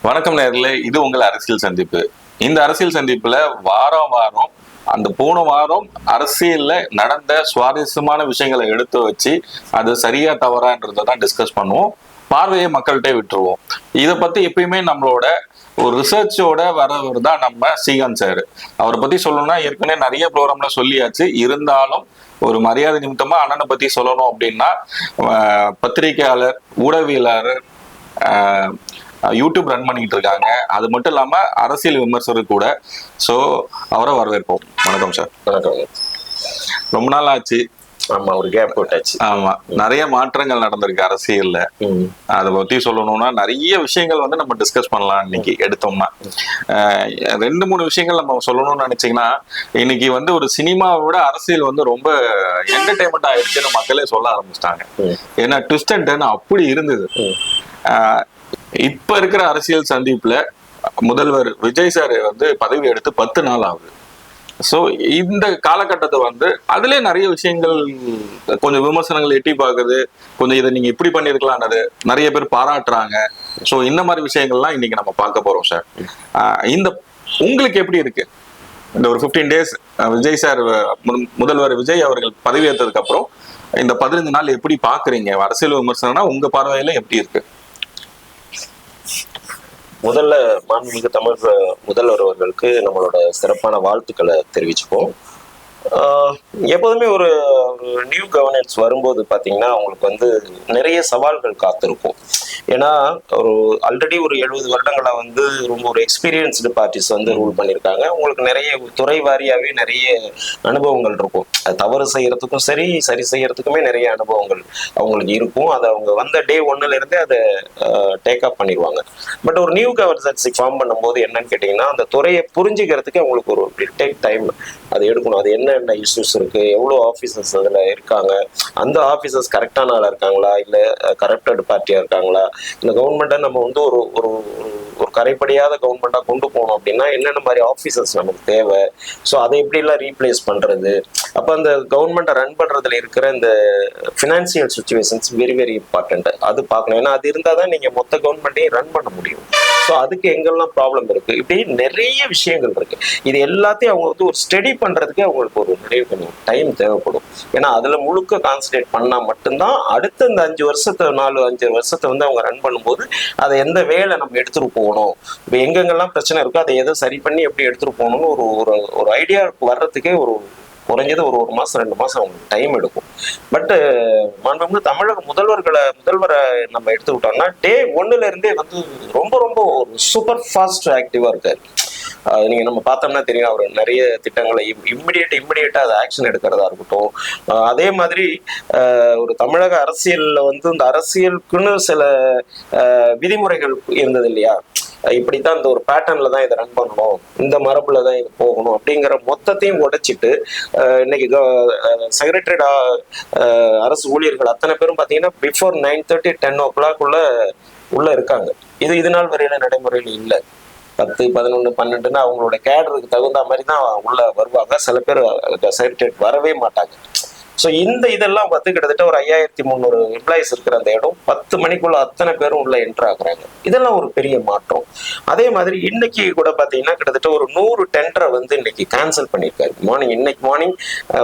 வணக்கம் நேர்களே, இது உங்கள் அரசியல் சந்திப்பு. இந்த அரசியல் சந்திப்புல வாரம் வாரம் அந்த போன வாரம் அரசியல்ல நடந்த சுவாரஸ்யமான விஷயங்களை எடுத்து வச்சு அது சரியா தவறான்றதை தான் டிஸ்கஸ் பண்ணுவோம். பார்வையை மக்கள்கிட்ட விட்டுருவோம். இதை பத்தி எப்பயுமே நம்மளோட ஒரு ரிசர்ச்சோட வரவர் தான் நம்ம ஸ்ரீகாந்த் சார். அவரை பத்தி சொல்லணும்னா ஏற்கனவே நிறைய ப்ரோக்ராம்ல சொல்லியாச்சு. இருந்தாலும் ஒரு மரியாதை நிமித்தமா அண்ணனை பத்தி சொல்லணும் அப்படின்னா, பத்திரிகையாளர், ஊடகவியலாளர், யூடியூப் ரன் பண்ணிட்டு இருக்காங்க. அது மட்டும் இல்லாம அரசியல் விமர்சகர் கூட. ஸோ அவரை வரவேற்போம். வணக்கம் சார். வணக்கம். ரொம்ப நாள் ஆச்சு. ஆமா, ஒரு கேப் போட்டாச்சு. ஆமா, நிறைய மாற்றங்கள் நடந்திருக்கு அரசியல்ல. அதை பத்தி சொல்லணும்னா நிறைய விஷயங்கள் வந்து நம்ம டிஸ்கஸ் பண்ணலாம். இன்னைக்கு எடுத்தோம்னா 2-3 விஷயங்கள் நம்ம சொல்லணும்னு நினைச்சீங்கன்னா, இன்னைக்கு வந்து ஒரு சினிமாவை விட அரசியல் வந்து ரொம்ப என்டர்டைன்மெண்ட் ஆயிடுச்சுன்னு மக்களே சொல்ல ஆரம்பிச்சிட்டாங்க. ஏன்னா ட்விஸ்ட் அண்ட் டர்ன் அப்படி இருந்தது. இப்ப இருக்கிற அரசியல் சந்திப்புல முதல்வர் விஜய் சார் வந்து பதவி எடுத்து 10 நாள் ஆகுது. சோ இந்த காலகட்டத்தை வந்து அதுலயே நிறைய விஷயங்கள், கொஞ்சம் விமர்சனங்கள் எட்டி பார்க்குது. கொஞ்சம் இதை நீங்க இப்படி பண்ணிருக்கலாம்னது நிறைய பேர் பாராட்டுறாங்க. சோ இந்த மாதிரி விஷயங்கள்லாம் இன்னைக்கு நம்ம பார்க்க போறோம் சார். இந்த உங்களுக்கு எப்படி இருக்கு இந்த ஒரு 15 டேஸ் விஜய் சார், முதல்வர் விஜய் அவர்கள் பதவி ஏற்றதுக்கு அப்புறம் இந்த 15 நாள் எப்படி பாக்குறீங்க? அரசியல் விமர்சனம்னா உங்க பார்வையில எப்படி இருக்கு? முதல்ல மாண்புமிகு தமிழ் முதல்வர் அவர்களுக்கு நம்மளோட சிறப்பான வாழ்த்துக்களை தெரிவிச்சுப்போம். எப்போதுமே ஒரு நியூ கவர்னன்ஸ் வரும்போது பார்த்தீங்கன்னா அவங்களுக்கு வந்து நிறைய சவால்கள் காத்திருக்கும். ஏன்னா ஒரு ஆல்ரெடி ஒரு 70 வருடங்களா வந்து ரொம்ப ஒரு எக்ஸ்பீரியன்ஸ்டு பார்ட்டிஸ் வந்து ரூல் பண்ணியிருக்காங்க. உங்களுக்கு நிறைய துறை வாரியாகவே நிறைய அனுபவங்கள் இருக்கும். அது தவறு செய்யறதுக்கும் சரி, சரி செய்யறதுக்குமே நிறைய அனுபவங்கள் அவங்களுக்கு இருக்கும். அதை அவங்க வந்த டே 1ல இருந்தே அதை டேக் அப் பண்ணிடுவாங்க. பட் ஒரு நியூ கவர்னன்ஸை ஃபார்ம் பண்ணும்போது என்னன்னு கேட்டிங்கன்னா, அந்த துறையை புரிஞ்சுக்கிறதுக்கு அவங்களுக்கு ஒரு டேக் டைம் அது எடுக்கணும். அது என்ன இஷ்யூஸ் இருக்கு, எவ்வளோ ஆஃபீஸர்ஸ் அதில் இருக்காங்க, அந்த ஆஃபீஸர்ஸ் கரெக்டான ஆளாக இருக்காங்களா, இல்லை கரப்டட் பார்ட்டியாக இருக்காங்களா, இந்த கவர்மெண்ட்டை நம்ம வந்து ஒரு ஒரு ஒரு கரைப்படியாத கவர்மெண்ட்டாக கொண்டு போகணும் அப்படின்னா என்னென்ன மாதிரி ஆஃபீஸர்ஸ் நமக்கு தேவை, ஸோ அதை எப்படிலாம் ரீப்ளேஸ் பண்ணுறது. அப்போ அந்த கவர்மெண்ட்டை ரன் பண்ணுறதுல இருக்கிற இந்த financial situations very very important. அது பார்க்கணும். ஏன்னா அது இருந்தால் தான் நீங்கள் மொத்த கவர்மெண்ட்டையும் ரன் பண்ண முடியும். ஸோ அதுக்கு எங்கெல்லாம் ப்ராப்ளம் இருக்கு, இப்படி நிறைய விஷயங்கள் இருக்கு. இது எல்லாத்தையும் அவங்க வந்து ஒரு ஸ்டடி பண்றதுக்கு அவங்களுக்கு ஒரு நிறைய கொஞ்சம் டைம் தேவைப்படும். ஏன்னா அதுல முழுக்க கான்சன்ட்ரேட் பண்ணா மட்டும்தான் அடுத்த இந்த 5 வருஷத்தை 4-5 வருஷத்தை வந்து அவங்க ரன் பண்ணும்போது அதை எந்த வேலை நம்ம எடுத்துட்டு போகணும், இப்போ எங்கெங்கெல்லாம் பிரச்சனை இருக்கோ அதை எதை சரி பண்ணி எப்படி எடுத்துட்டு போகணும்னு ஒரு ஒரு ஐடியா வர்றதுக்கே ஒரு குறைஞ்சது ஒரு 1 மாசம் 2 மாசம் அவங்களுக்கு டைம் எடுக்கும். பட்டு மாண்புமிகு தமிழக முதல்வரை நம்ம எடுத்துக்கிட்டோம்னா டே 1ல இருந்தே வந்து ரொம்ப ரொம்ப ஒரு சூப்பர் ஃபாஸ்ட் ஆக்டிவா இருக்காரு. நீங்க நம்ம பார்த்தோம்னா தெரியும், அவர் நிறைய திட்டங்களை இம்மிடியேட்டா அதை ஆக்ஷன் எடுக்கிறதா இருக்கட்டும். அதே மாதிரி ஒரு தமிழக அரசியல்ல வந்து இந்த அரசியலுக்குன்னு சில விதிமுறைகள் இருந்தது இல்லையா, இப்படித்தான் இந்த ஒரு பேட்டர்ன்ல தான் இதை ரன் பண்ணணும், இந்த மரபுல தான் இது போகணும் அப்படிங்கிற மொத்தத்தையும் உடைச்சிட்டு இன்னைக்கு செக்ரட்டரியேட் அரசு ஊழியர்கள் அத்தனை பேரும் பார்த்தீங்கன்னா பிஃபோர் 9:30 10 o'clock உள்ள இருக்காங்க. இது நாள் வரையில நடைமுறையில் இல்லை. 10, 11, 12 அவங்களோட கேடருக்கு தகுந்த மாதிரி தான் உள்ள வருவாங்க. சில பேர் செக்ரட்டரியேட் வரவே மாட்டாங்க. ஸோ இதெல்லாம் பார்த்து கிட்டத்தட்ட ஒரு 5300 எம்ப்ளாயிஸ் இருக்கிற அந்த இடம் 10 மணிக்குள்ள அத்தனை பேரும் உள்ள என்ட்ரு ஆகுறாங்க. இதெல்லாம் ஒரு பெரிய மாற்றம். அதே மாதிரி இன்னைக்கு கூட பார்த்தீங்கன்னா கிட்டத்தட்ட ஒரு 100 டெண்டரை வந்து இன்னைக்கு கேன்சல் பண்ணியிருக்காரு. இன்னைக்கு மார்னிங்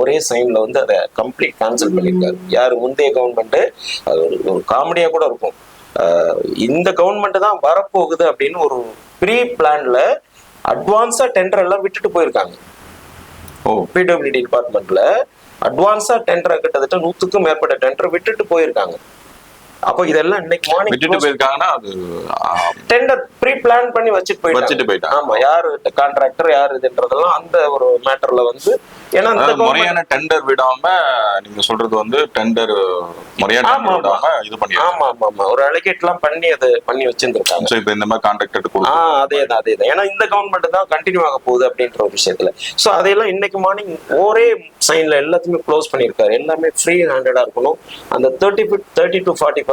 ஒரே சைன்ல வந்து அதை கம்ப்ளீட் கேன்சல் பண்ணியிருக்காரு. யாரு முந்தைய கவர்மெண்ட், அது ஒரு காமெடியா கூட இருக்கும். இந்த கவர்மெண்ட் தான் வரப்போகுது அப்படின்னு ஒரு ப்ரீ பிளான்ல அட்வான்ஸா டெண்டர் எல்லாம் விட்டுட்டு போயிருக்காங்க. பிடபிள்யூடி டிபார்ட்மெண்ட்ல அட்வான்ஸா டெண்டர் கிட்டத்தட்ட 100க்கும் மேற்பட்ட டெண்டர் விட்டுட்டு போயிருக்காங்க. அப்போ இதெல்லாம் இன்னைக்கு மார்னிங் விட்டுட்டு போயிருக்காங்கன்னா அது டெண்டர் ப்ரீ பிளான் பண்ணி வச்சுட்டு போயிட்டாங்க. ஆமா, யாரு கான்ட்ராக்டர் யாரு இதுன்றதெல்லாம் அந்த ஒரு மேட்டர்ல வந்து, ஏன்னா முறையான டெண்டர் விடாம நீங்க சொல்றது வந்து டெண்டர் முறையான விடாம இது பண்ணி ஆமா ஒரு அலோகேட் எல்லாம் பண்ணி அதை பண்ணி வச்சிருந்திருக்காங்க. சோ இப்போ இந்த மாதிரி கான்ட்ராக்டர் அதேதான் ஏன்னா இந்த கவர்மெண்ட் தான் கண்டினியூ ஆக போகுது அப்படின்ற ஒரு விஷயத்துல. சோ அதையெல்லாம் இன்னைக்கு மார்னிங் ஒரே சைன்ல எல்லாத்தையுமே க்ளோஸ் பண்ணியிருக்காரு. எல்லாமே ஃப்ரீ ஹேண்டடா இருக்கணும். அந்த 30 to 40%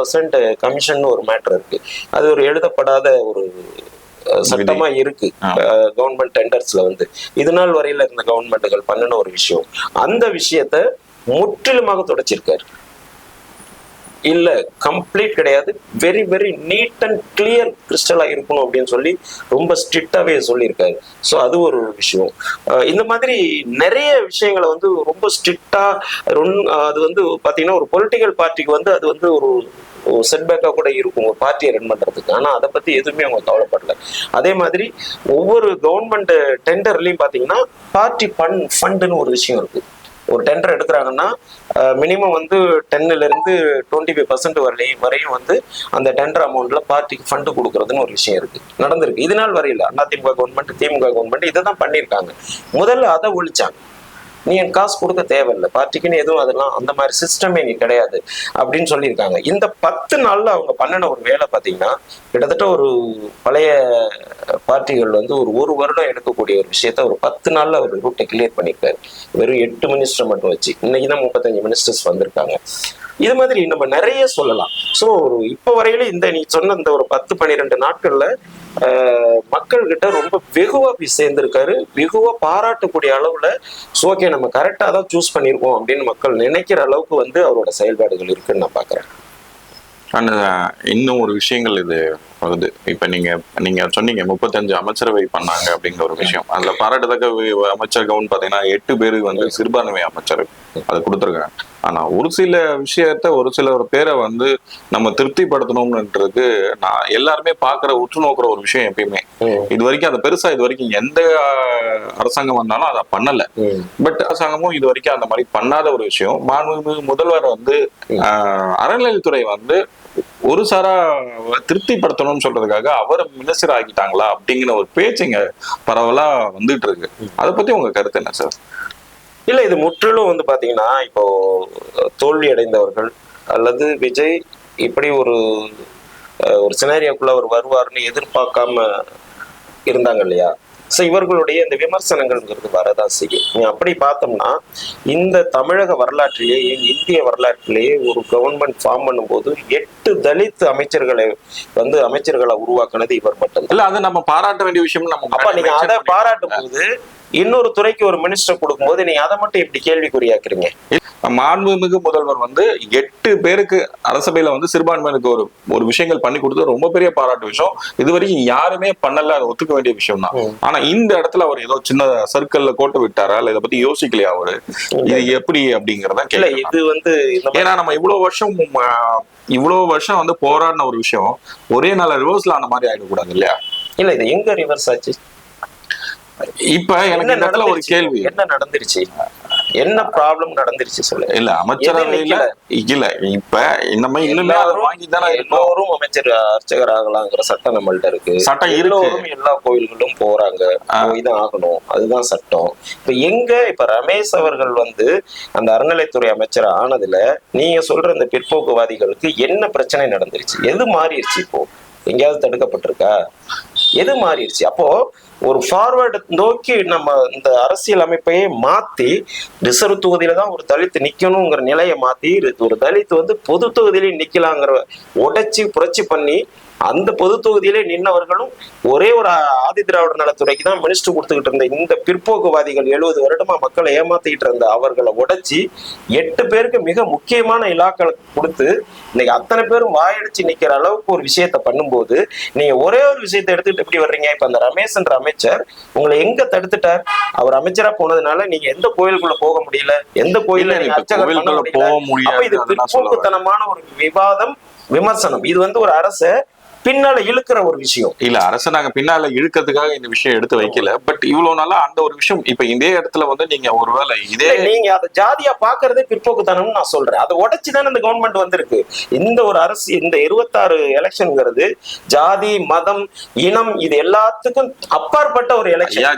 கமிஷன் ஒரு மேட்டர் இருக்கு. அது ஒரு எழுதப்படாத ஒரு சட்டமா இருக்கு கவர்மெண்ட் டெண்டர்ஸ்ல வந்து. இது நாள் வரையில இருந்த கவர்மெண்ட்டுகள் பண்ணின ஒரு விஷயம். அந்த விஷயத்த முற்றிலுமாக தொடச்சிருக்காரு. இல்ல கம்ப்ளீட் கிடையாது, very very neat and clear கிறிஸ்டலா இருக்கணும் அப்படின்னு சொல்லி ரொம்ப ஸ்ட்ரிக்டாவே சொல்லியிருக்காரு. ஸோ அது ஒரு விஷயம். இந்த மாதிரி நிறைய விஷயங்களை வந்து ரொம்ப ஸ்ட்ரிக்டா அது வந்து பாத்தீங்கன்னா ஒரு பொலிட்டிக்கல் பார்ட்டிக்கு வந்து அது வந்து ஒரு செட்பேக்கா கூட இருக்கும் ஒரு பார்ட்டியை ரன் பண்றதுக்கு. ஆனா அதை பத்தி எதுவுமே அவங்க கவலைப்படல. அதே மாதிரி ஒவ்வொரு கவர்மெண்ட் டெண்டர்லயும் பாத்தீங்கன்னா பார்ட்டி ஃபண்டுன்னு ஒரு விஷயம் இருக்கு. ஒரு டெண்டர் எடுக்கிறாங்கன்னா மினிமம் வந்து 10ல இருந்து 25% வரையும் வந்து அந்த டெண்டர் அமௌண்ட்ல பார்ட்டிக்கு ஃபண்டு கொடுக்கறதுன்னு ஒரு விஷயம் இருக்கு, நடந்திருக்கு. இது நாள் வரையில அதிமுக கவர்மெண்ட் திமுக கவர்மெண்ட் இதை தான் பண்ணியிருக்காங்க. முதல்ல அதை ஒழிச்சாங்க. நீ என் காசு கொடுக்க தேவையில்லை பார்ட்டிக்குன்னு, எதுவும் அதெல்லாம் அந்த மாதிரி சிஸ்டமே நீ கிடையாது அப்படின்னு சொல்லியிருக்காங்க. இந்த 10 நாள்ல அவங்க பண்ணின ஒரு வேலை பார்த்தீங்கன்னா கிட்டத்தட்ட ஒரு பழைய பார்ட்டிகள் வந்து ஒரு வருடம் எடுக்கக்கூடிய ஒரு விஷயத்த ஒரு 10 நாள்ல ஒரு ரூட்டை கிளியர் பண்ணியிருக்காரு. வெறும் 8 மினிஸ்டர் மட்டும் வச்சு. இன்னைக்குதான் 35 மினிஸ்டர்ஸ் வந்திருக்காங்க. இது மாதிரி நம்ம நிறைய சொல்லலாம். ஸோ இப்போ வரையில நீ சொன்ன இந்த ஒரு 10-12 நாட்கள்ல மக்கள் கிட்ட ரொம்ப வெகுவா போய் சேர்ந்திருக்காரு. வெகுவா பாராட்டக்கூடிய அளவுல ஓகே நம்ம கரெக்டா தான் சூஸ் பண்ணியிருக்கோம் அப்படின்னு மக்கள் நினைக்கிற அளவுக்கு வந்து அவரோட செயல்பாடுகள் இருக்குன்னு நான் பாக்குறேன். ஆனா இன்னும் ஒரு விஷயங்கள் இது வருது. இப்ப நீங்க சொன்னீங்க 35 அமைச்சரவை பண்ணாங்க அப்படிங்கிற ஒரு விஷயம். அதுல பாராட்டத்தக்க அமைச்சர்கள் பாத்தீங்கன்னா 8 பேருக்கு வந்து சிறுபான்மை அமைச்சர் அதை கொடுத்துருக்காங்க. ஆனா ஒரு சில விஷயத்த ஒரு சில ஒரு பேரை வந்து நம்ம திருப்திப்படுத்தணும்ன்றது நான் எல்லாருமே பாக்குற உற்று நோக்குற ஒரு விஷயம். எப்பயுமே இது வரைக்கும் அதை பெருசா இது வரைக்கும் எந்த அரசாங்கம் வந்தாலும் அதை பண்ணல. பட் அரசாங்கமும் இது வரைக்கும் அந்த மாதிரி பண்ணாத ஒரு விஷயம். மாண்புமிகு முதல்வர் வந்து அறநிலையத்துறை வந்து ஒரு சாரா திருப்திப்படுத்தணும்னு சொல்றதுக்காக அவரை மினிஸ்டர் ஆக்கிட்டாங்களா அப்படிங்கிற ஒரு பேச்சுங்க பரவலா வந்துட்டு இருக்கு. அதை பத்தி உங்க கருத்து என்ன சார்? இல்ல இது முற்றிலும் வந்து பாத்தீங்கன்னா இப்போ தோல்வி அடைந்தவர்கள் அல்லது விஜய் இப்படி ஒரு சினாரியோக்குள்ள அவர் வருவார்னு எதிர்பார்க்காம இருந்தாங்க இல்லையா? ஸோ இவர்களுடைய இந்த விமர்சனங்கள்ங்கிறது வரதான் செய்யும். நீ அப்படி பார்த்தோம்னா இந்த தமிழக வரலாற்றிலேயே இந்திய வரலாற்றிலேயே ஒரு கவர்மெண்ட் ஃபார்ம் பண்ணும்போது 8 தலித் அமைச்சர்களை உருவாக்குனது இவர் மட்டும் இல்ல. அதை நம்ம பாராட்ட வேண்டிய விஷயம். நம்ம அப்ப நீங்க அதை பாராட்டும் போது இன்னொரு துறைக்கு ஒரு மினிஸ்டர் கொடுக்கும்போது நீங்க அதை மட்டும் எப்படி கேள்விக்குறியாக்குறீங்க? மாண்புமிகு முதல்வர் வந்து 8 பேருக்கு அரசபையில வந்து சிறுபான்மையினருக்கு ஒரு விஷயங்கள் பண்ணி கொடுத்து ரொம்ப பெரிய பாராட்டு விஷயம். இது வரைக்கும் யாருமே பண்ணல, அதை ஒத்துக்க வேண்டிய விஷயம் தான். ஆனா இந்த இடத்துல அவர் ஏதோ சின்ன சர்க்கிள்ல கோட்டு விட்டாரா, இல்ல இதை பத்தி யோசிக்கலையா அவரு? இது எப்படி அப்படிங்கறத இது வந்து ஏன்னா நம்ம இவ்வளவு வருஷம் வந்து போராடின ஒரு விஷயம் ஒரே நாள் ரிவர்ஸ்ல ஆன மாதிரி ஆயிடக்கூடாது இல்லையா? இல்ல இது எங்க ரிவர்ஸ் ஆச்சு? இப்ப எனக்கு இந்த இடத்துல ஒரு கேள்வி, என்ன நடந்துருச்சு, என்ன ப்ராப்ளம் நடந்துருச்சு சொல்லு. இல்ல அமைச்சரவையில இல்ல இப்ப இந்த மாதிரி இன்னுமே வாங்கி தானே எல்லோரும் அமைச்சர் அர்ச்சகர் ஆகலாங்கிற சட்டம் நம்மள்ட்ட இருக்கு. சட்டம் எல்லோரும் எல்லா கோயில்களும் போறாங்க, போய்தான் ஆகணும், அதுதான் சட்டம். இப்ப ரமேஷ் அவர்கள் வந்து அந்த அறநிலைத்துறை அமைச்சர் ஆனதுல நீங்க சொல்ற இந்த பிற்போக்குவாதிகளுக்கு என்ன பிரச்சனை நடந்துருச்சு? எது மாறிடுச்சு? இப்போ எங்கேயாவது தடுக்கப்பட்டிருக்கா? எது மாறிடுச்சு? அப்போ ஒரு ஃபார்வர்டு நோக்கி நம்ம இந்த அரசியல் அமைப்பையே மாத்தி ரிசர்வ் தொகுதியில தான் ஒரு தலித் நிக்கணுங்கிற நிலையை மாத்தி ஒரு தலித் வந்து பொது தொகுதியிலே நிக்கலாங்கிற உடைச்சி புரட்சி பண்ணி அந்த பொது தொகுதியிலே நின்னவர்களும் ஒரே ஒரு ஆதி திராவிடர் நலத்துறைக்கு தான் மினிஸ்டர் கொடுத்துக்கிட்டு இருந்த இந்த பிற்போக்குவாதிகள் 70 வருடமா மக்களை ஏமாத்திக்கிட்டு இருந்த அவர்களை உடைச்சி 8 பேருக்கு மிக முக்கியமான இலாக்களை கொடுத்து இன்னைக்கு அத்தனை பேரும் வாயடிச்சு நிக்கிற அளவுக்கு ஒரு விஷயத்த பண்ணும்போது நீங்க ஒரே ஒரு விஷயத்த எடுத்துக்கிட்டு எப்படி வர்றீங்க? இப்ப அந்த ரமேஷ் என்ற அமைச்சர் உங்களை எங்க தடுத்துட்டார்? அவர் அமைச்சரா போனதுனால நீங்க எந்த கோயிலுக்குள்ள போக முடியல, எந்த கோயில நீங்க அர்ச்சகர் பண்ண முடியல. அப்ப இது பிற்போக்குத்தனமான ஒரு விவாதம், விமர்சனம். இது வந்து ஒரு அரச பின்னால இழுக்கிற ஒரு விஷயம் இல்ல. அரசு நாங்க பின்னால இழுக்கிறதுக்காக இந்த விஷயம் எடுத்து வைக்கல. பட் இவ்வளவு நாளா அந்த ஒரு விஷயம் இப்ப இதே இடத்துல வந்து நீங்க ஒருவேளை நீங்க அதை ஜாதியா பாக்குறதே பிற்போக்குத்தனம்னு நான் சொல்றேன். அதை உடைச்சுதானே இந்த கவர்மெண்ட் வந்திருக்கு. இந்த ஒரு அரசு இந்த 26 எலெக்ஷன்ங்கிறது ஜாதி மதம் இனம் இது எல்லாத்துக்கும் அப்பாற்பட்ட ஒரு எலெக்ஷன்.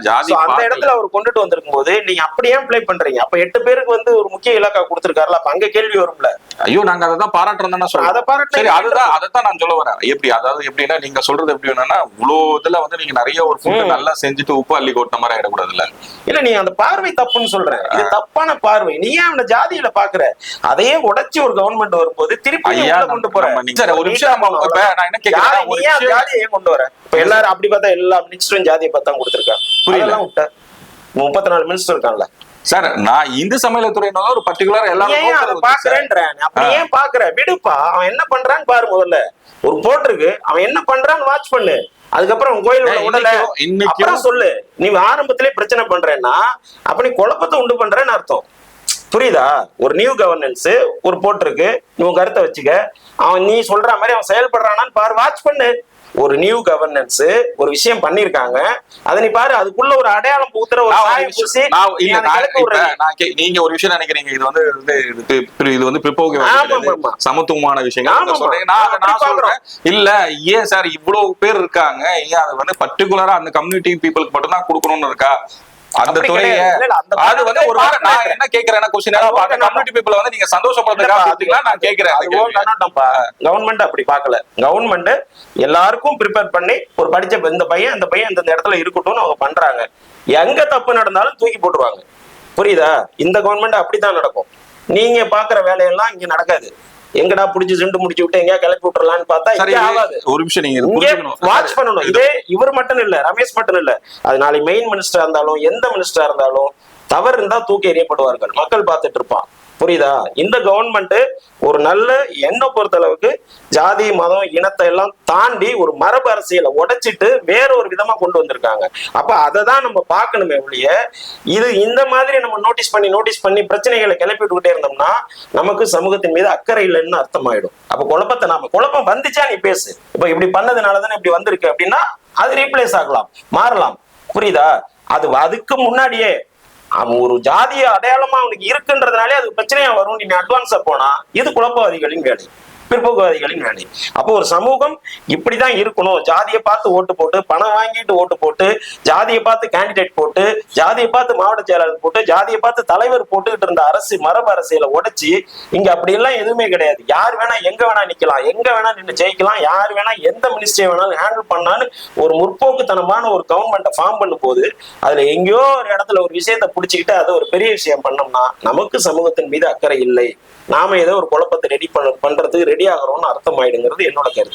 அந்த இடத்துல அவர் கொண்டுட்டு வந்திருக்கும் போது நீங்க அப்படியே பிளே பண்றீங்க. அப்ப 8 பேருக்கு வந்து ஒரு முக்கிய இலாக்கா கொடுத்திருக்காருல, அப்ப அங்க கேள்வி வரும்ல. ஐயோ நாங்க அதை தான் பாராட்டுறோம் தானே சொல்றோம். அதை பாராட்டு அதைத்தான் நான் சொல்ல வரேன். எப்படி அதாவது எப்படின்னா நீங்க சொல்றது எப்படி வேணும்னா இவ்வளவு இதுல வந்து நீங்க நிறைய ஒரு ஃபுட் நல்லா செஞ்சுட்டு உப்பு அள்ளி கொட்டின மாதிரி ஆயிடக்கூடாது இல்ல. இல்ல நீ அந்த பார்வை தப்புன்னு சொல்றேன். இது தப்பான பார்வை. நீ ஏன் அவன ஜாதியில பாக்குற? அதையே உடைச்சு ஒரு கவர்மெண்ட் வரும்போது திருப்பி கொண்டு போறேன். ஒரு விஷயம் நான் என்ன கேக்குறேன், ஜாதியை ஏன் கொண்டு வர? இப்ப எல்லாரும் அப்படி பார்த்தா எல்லா மினிஸ்டரும் ஜாதியை பார்த்தா கொடுத்துருக்காங்க. புரியல விட்ட 34 மினிஸ்டர் இருக்கான்ல, சார் நான் இந்து சமயத்துறையினால ஒரு பர்டிகுலர் ஏன் அதை பாக்குறேன்றேன், அப்படி ஏன் பாக்குற? விடுப்பா, அவன் என்ன பண்றான்னு பாரு. முதல்ல ஒரு போட்டிருக்கு, அவன் என்ன பண்றான்னு வாட்ச் பண்ணு. அதுக்கப்புறம் கோயிலோட உடல அப்புறம் சொல்லு. நீ ஆரம்பத்திலே பிரச்சனை பண்றேன்னா அப்ப நீ குழப்பத்தை உண்டு பண்றேன்னு அர்த்தம். புரியுதா? ஒரு நியூ கவர்னன்ஸ் ஒரு போட்டிருக்கு, நீ உன் கருத்தை வச்சுக்க. அவன் நீ சொல்ற மாதிரி அவன் செயல்படுறானான்னு பாரு, வாட்ச் பண்ணு. ஒரு நியூ கவர்னன்ஸ் ஒரு விஷயம் பண்ணிருக்காங்க, அதை நீ பாரு. அதுக்குள்ள ஒரு அடையாளம் பூத்துற ஒரு நீங்க ஒரு விஷயம் நினைக்கிறீங்க, இது வந்து இது வந்து பிற்போக்கு சமத்துவமான விஷயங்கள். நான் சொல்றேன் இல்ல, ஏன் சார் இவ்வளவு பேர் இருக்காங்க, ஏன் அது வந்து பர்டிகுலரா அந்த கம்யூனிட்டி பீப்புளுக்கு மட்டும் தான் கொடுக்கணும்னு இருக்கா? அந்த துறையை அது வந்து ஒரு வேளை நான் என்ன கேக்குறேன், கம்யூனிட்டி பீப்புள் வந்து நீங்க சந்தோஷப்படுறதுக்காக நான் கேக்குறேன். கவர்மெண்ட் அப்படி பாக்கல. கவர்மெண்ட் எல்லாருக்கும் ப்ரிப்பேர் பண்ணி ஒரு படிச்ச இந்த பையன் இந்த இடத்துல இருக்கட்டும்னு அவங்க பண்றாங்க. எங்க தப்பு நடந்தாலும் தூக்கி போட்டுருவாங்க. புரியுதா? இந்த கவர்மெண்ட் அப்படித்தான் நடக்கும். நீங்க பாக்குற வேலையெல்லாம் இங்க நடக்காது. எங்கடா புடிச்சு சிண்டு முடிச்சு விட்டு எங்கயா கிளப்பி விட்டுறலான்னு பார்த்தா ஆகாது. ஒரு நிமிஷம் நீங்க வாட்ச் பண்ணணும். இதே இவர் மட்டும் இல்ல, ரமேஷ் மட்டும் இல்ல, அது நாளைக்கு மெயின் மினிஸ்டரா இருந்தாலும் எந்த மினிஸ்டரா இருந்தாலும் தவறு இருந்தா தூக்கி எறியப்படுவார்கள். மக்கள் பார்த்துட்டு இருப்பான். புரியுதா? இந்த கவர்மெண்ட் ஒரு நல்ல எண்ண பொறுத்த அளவுக்கு ஜாதி மதம் இனத்தை எல்லாம் தாண்டி ஒரு மரபு அரசியலை உடைச்சிட்டு வேற ஒரு விதமா கொண்டு வந்திருக்காங்க. அப்ப அதை தான் நம்ம பார்க்கணுமே ஒழிய, இது இந்த மாதிரி நம்ம நோட்டீஸ் பண்ணி பிரச்சனைகளை கிளப்பிட்டுக்கிட்டே இருந்தோம்னா நமக்கு சமூகத்தின் மீது அக்கறை இல்லைன்னு அர்த்தமாயிடும். அப்ப குழப்பம் வந்துச்சா நீ பேசு. இப்ப இப்படி பண்ணதுனாலதானே இப்படி வந்திருக்கு அப்படின்னா அது ரீப்ளேஸ் ஆகலாம், மாறலாம். புரியுதா? அதுக்கு முன்னாடியே அவன் ஒரு ஜாதிய அடையாளமா அவனுக்கு இருக்குன்றதுனாலே அது பிரச்சனையா வரும். நீ அட்வான்ஸா போனா இது குழப்பவாதிகளின் வேலை, பிற்போக்குவாதிகளின் வேலை. அப்போ ஒரு சமூகம் இப்படிதான் இருக்கணும். ஜாதியை பார்த்து ஓட்டு போட்டு, பணம் வாங்கிட்டு ஓட்டு போட்டு, ஜாதியை பார்த்து கேண்டிடேட் போட்டு, ஜாதியை பார்த்து மாவட்ட செயலாளர் போட்டு, ஜாதியை பார்த்து தலைவர் போட்டுக்கிட்டு இருந்த அரசு மரபு அரசியலை உடைச்சி இங்க அப்படி எல்லாம் எதுவுமே கிடையாது. யார் வேணா எங்க வேணா நிக்கலாம், எங்க வேணா நின்று ஜெயிக்கலாம், யார் வேணா எந்த மினிஸ்ட்ரி வேணாலும் ஹேண்டில் பண்ணான்னு ஒரு முற்போக்குத்தனமான ஒரு கவர்மெண்ட்டை ஃபார்ம் பண்ணும் போது அதுல எங்கேயோ ஒரு இடத்துல ஒரு விஷயத்தை பிடிச்சிக்கிட்டு அதை ஒரு பெரிய விஷயம் பண்ணோம்னா நமக்கு சமூகத்தின் மீது அக்கறை இல்லை, நாம ஏதோ ஒரு குழப்பத்தை பண்றதுக்கு ரெடி ஆகிறோம்னு அர்த்தம் ஆயிடுங்கிறது என்னோட கருத்து.